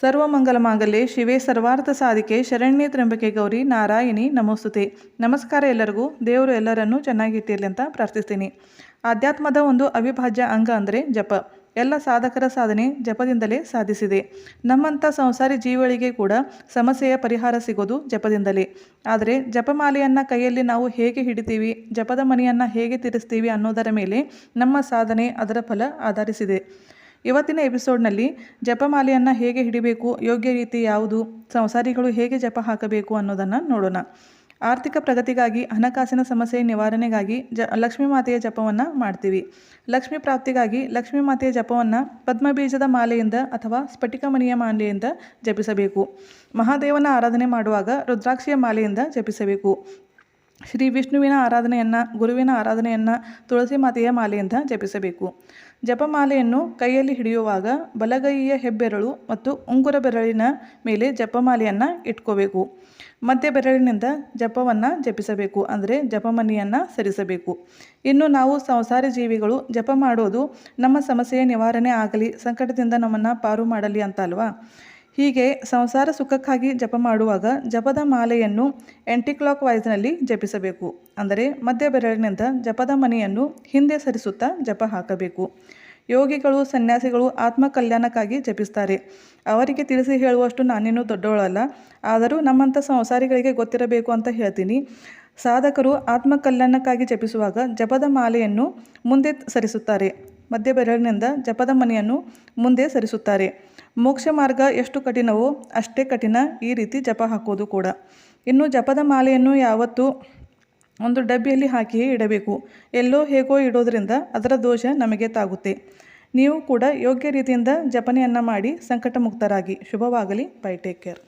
ಸರ್ವಮಂಗಲಮಾಂಗಲ್ಯೆ ಶಿವೆ ಸರ್ವಾರ್ಥ ಸಾಧಿಕೆ ಶರಣ್ಯೆ ತ್ರ್ಯಂಬಕೆ ಗೌರಿ ನಾರಾಯಣಿ ನಮೋಸ್ತುತೆ. ನಮಸ್ಕಾರ ಎಲ್ಲರಿಗೂ. ದೇವರು ಎಲ್ಲರನ್ನೂ ಚೆನ್ನಾಗಿಟ್ಟಿರಲಿ ಅಂತ ಪ್ರಾರ್ಥಿಸ್ತೀನಿ. ಆಧ್ಯಾತ್ಮದ ಒಂದು ಅವಿಭಾಜ್ಯ ಅಂಗ ಅಂದರೆ ಜಪ. ಎಲ್ಲ ಸಾಧಕರ ಸಾಧನೆ ಜಪದಿಂದಲೇ ಸಾಧಿಸಿದೆ. ನಮ್ಮಂಥ ಸಂಸಾರಿ ಜೀವಗಳಿಗೆ ಕೂಡ ಸಮಸ್ಯೆಯ ಪರಿಹಾರ ಸಿಗೋದು ಜಪದಿಂದಲೇ. ಆದರೆ ಜಪಮಾಲೆಯನ್ನು ಕೈಯಲ್ಲಿ ನಾವು ಹೇಗೆ ಹಿಡಿತೀವಿ, ಜಪದ ಮನೆಯನ್ನು ಹೇಗೆ ತಿರ್ಸ್ತೀವಿ ಅನ್ನೋದರ ಮೇಲೆ ನಮ್ಮ ಸಾಧನೆ, ಅದರ ಫಲ ಆಧರಿಸಿದೆ. ಇವತ್ತಿನ ಎಪಿಸೋಡ್ನಲ್ಲಿ ಜಪಮಾಲೆಯನ್ನು ಹೇಗೆ ಹಿಡಿಬೇಕು, ಯೋಗ್ಯ ರೀತಿ ಯಾವುದು, ಸಂಸಾರಿಗಳು ಹೇಗೆ ಜಪ ಹಾಕಬೇಕು ಅನ್ನೋದನ್ನು ನೋಡೋಣ. ಆರ್ಥಿಕ ಪ್ರಗತಿಗಾಗಿ, ಹಣಕಾಸಿನ ಸಮಸ್ಯೆ ನಿವಾರಣೆಗಾಗಿ ಲಕ್ಷ್ಮೀ ಮಾತೆಯ ಜಪವನ್ನು ಮಾಡ್ತೀವಿ. ಲಕ್ಷ್ಮೀ ಪ್ರಾಪ್ತಿಗಾಗಿ ಲಕ್ಷ್ಮೀ ಮಾತೆಯ ಜಪವನ್ನು ಪದ್ಮಬೀಜದ ಮಾಲೆಯಿಂದ ಅಥವಾ ಸ್ಫಟಿಕ ಮಣಿಯ ಮಾಲೆಯಿಂದ ಜಪಿಸಬೇಕು. ಮಹಾದೇವನ ಆರಾಧನೆ ಮಾಡುವಾಗ ರುದ್ರಾಕ್ಷಿಯ ಮಾಲೆಯಿಂದ ಜಪಿಸಬೇಕು. ಶ್ರೀ ವಿಷ್ಣುವಿನ ಆರಾಧನೆಯನ್ನು, ಗುರುವಿನ ಆರಾಧನೆಯನ್ನು ತುಳಸಿ ಮಾತೆಯ ಮಾಲೆಯಿಂದ ಜಪಿಸಬೇಕು. ಜಪಮಾಲೆಯನ್ನು ಕೈಯಲ್ಲಿ ಹಿಡಿಯುವಾಗ ಬಲಗೈಯ ಹೆಬ್ಬೆರಳು ಮತ್ತು ಉಂಗುರ ಬೆರಳಿನ ಮೇಲೆ ಜಪಮಾಲೆಯನ್ನು ಇಟ್ಕೋಬೇಕು. ಮಧ್ಯ ಬೆರಳಿನಿಂದ ಜಪವನ್ನು ಜಪಿಸಬೇಕು, ಅಂದರೆ ಜಪಮಣಿಯನ್ನು ಸರಿಸಬೇಕು. ಇನ್ನು ನಾವು ಸಂಸಾರಿ ಜೀವಿಗಳು ಜಪ ಮಾಡೋದು ನಮ್ಮ ಸಮಸ್ಯೆಯ ನಿವಾರಣೆ ಆಗಲಿ, ಸಂಕಟದಿಂದ ನಮ್ಮನ್ನು ಪಾರು ಮಾಡಲಿ ಅಂತ ಅಲ್ವಾ. ಹೀಗೆ ಸಂಸಾರ ಸುಖಕ್ಕಾಗಿ ಜಪ ಮಾಡುವಾಗ ಜಪದ ಮಾಲೆಯನ್ನು ಆ್ಯಂಟಿ ಕ್ಲಾಕ್ ವೈಸ್ನಲ್ಲಿ ಜಪಿಸಬೇಕು. ಅಂದರೆ ಮಧ್ಯ ಬೆರಳಿನಿಂದ ಜಪದ ಮಣಿಯನ್ನು ಹಿಂದೆ ಸರಿಸುತ್ತಾ ಜಪ ಹಾಕಬೇಕು. ಯೋಗಿಗಳು, ಸನ್ಯಾಸಿಗಳು ಆತ್ಮ ಕಲ್ಯಾಣಕ್ಕಾಗಿ ಜಪಿಸ್ತಾರೆ. ಅವರಿಗೆ ತಿಳಿಸಿ ಹೇಳುವಷ್ಟು ನಾನೇನು ದೊಡ್ಡವಳಲ್ಲ, ಆದರೂ ನಮ್ಮಂಥ ಸಂಸಾರಿಗಳಿಗೆ ಗೊತ್ತಿರಬೇಕು ಅಂತ ಹೇಳ್ತೀನಿ. ಸಾಧಕರು ಆತ್ಮ ಕಲ್ಯಾಣಕ್ಕಾಗಿ ಜಪಿಸುವಾಗ ಜಪದ ಮಾಲೆಯನ್ನು ಮುಂದೆ ಸರಿಸುತ್ತಾರೆ. ಮಧ್ಯ ಬೆರಳಿನಿಂದ ಜಪದ ಮಣಿಯನ್ನು ಮುಂದೆ ಸರಿಸುತ್ತಾರೆ. ಮೋಕ್ಷ ಮಾರ್ಗ ಎಷ್ಟು ಕಠಿಣವೋ ಅಷ್ಟೇ ಕಠಿಣ ಈ ರೀತಿ ಜಪ ಹಾಕೋದು ಕೂಡ. ಇನ್ನು ಜಪದ ಮಾಲೆಯನ್ನು ಯಾವತ್ತೂ ಒಂದು ಡಬ್ಬಿಯಲ್ಲಿ ಹಾಕಿಯೇ ಇಡಬೇಕು. ಎಲ್ಲೋ ಹೇಗೋ ಇಡೋದ್ರಿಂದ ಅದರ ದೋಷ ನಮಗೆ ತಾಗುತ್ತೆ. ನೀವು ಕೂಡ ಯೋಗ್ಯ ರೀತಿಯಿಂದ ಜಪನೆಯನ್ನು ಮಾಡಿ ಸಂಕಟ ಮುಕ್ತರಾಗಿ. ಶುಭವಾಗಲಿ. ಬೈ. Take care.